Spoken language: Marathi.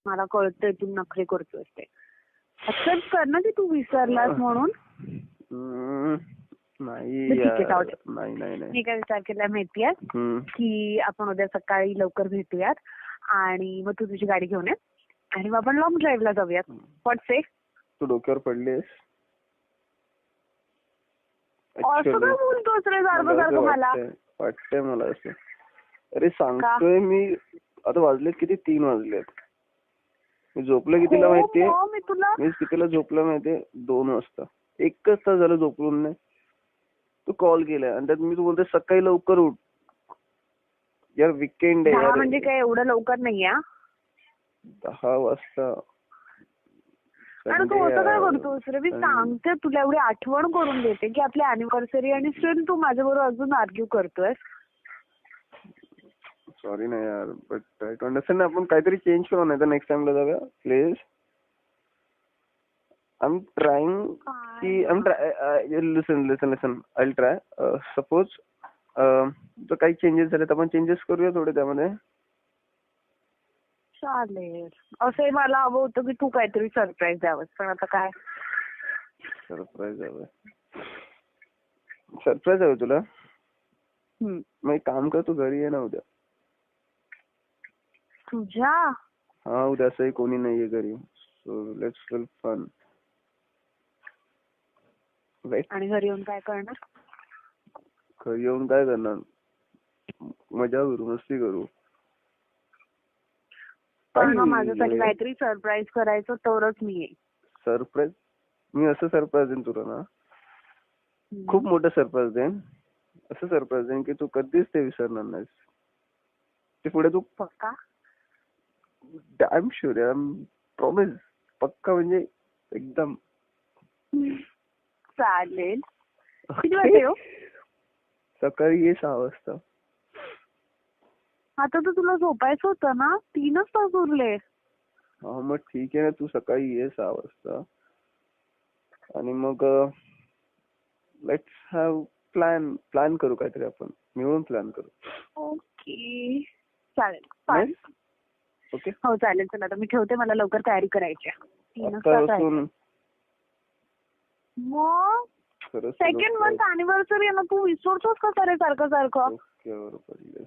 मला कळतंय तू नखरे करतोयस ते. एक्सेप्ट कर ना की तू विसरलास म्हणून. नाही ठीक आहे, जाऊ दे. नाही नाही नाही. मी काय विचार केलाय माहितीये की आपण उद्या सकाळी लवकर भेटूयात आणि मग तू तुझी गाडी घेऊन ये आणि मग आपण लॉंग ड्राईव्हला जाऊयात. व्हॉट से? तू डोक्यावर पडलीस? असं काय बोलतोस रे सारखं सारखं मला? वाटतंय मला असं. अरे सांगतोय मी. आता वाजलेत किती? 3 वाजलेत. मी झोपलो कितीला माहितीये? मी कितीला झोपलो माहितीये? 2 वाजता. 1च तास झालं झोपून नाही. तू कॉल केलाय आणि त्यात मी तू बोलतोय सकाळी लवकर उठ. यार वीकेंड आहे यार. म्हणजे काय एवढं लवकर नाहीये? 10 वाजता. आणि तू असं काय करतोस रे? मी सांगते तुला, एवढी आठवण करून देते की आपली अॅनिव्हर्सरी आणि स्टिल तू माझ्याबरोबर अजून आर्ग्यू करतोय. सॉरी ना यार, बट ट्राय टू अंडरस्टँड. आपण काहीतरी चेंज करू नाही तर नेक्स्ट टाइमला जाऊया प्लीज. I'm trying की listen. I'll try. Suppose जर काही चेंजेस झाले तर आपण चेंजेस करूया थोडे त्यामध्ये. चालेल. असंही मला हवं होतं की तू काहीतरी सरप्राईज द्यावंस, पण आता काय. सरप्राईज हवं तुला? मग एक काम कर, तू घरी ये ना उद्या. तुझ्या? हा, उद्या असंही कोणी नाहीये घरी. So let's feel fun. आणि घरी येऊन काय करणार? घरी येऊन काय करणार? मजा करू, मस्ती करू. पण माझ्यासाठी काहीतरी सरप्राईज करायचं तरच मी येईन. सरप्राईज? मी असं सरप्राईज देईन तुला ना, खूप मोठं सरप्राईज देईन. असं सरप्राईज देईन की तू कधीच ते विसरणार नाहीस. ते पुढे तू पक्का? डॅम शुअर यार, प्रॉमिस. पक्का म्हणजे एकदम. चालेल. किती वाजता येऊ? सकाळी ये 6 वाजता. आता तर तुला झोपायचं होतं ना, 3च तास उरले. हा मग ठीक आहे ना, तू सकाळी ये 6 वाजता आणि मग लेट्स हॅव प्लॅन करू काहीतरी, आपण मिळून प्लॅन करू. ओके चालेल. ओके हो चालेल. चला आता मी ठेवते, मला लवकर तयारी करायची आहे. 3च तास आहे. मग सेकंड मंथ अॅनिव्हर्सरी आहे ना, तू विसरतोस का सारखं? ओके बरोबर.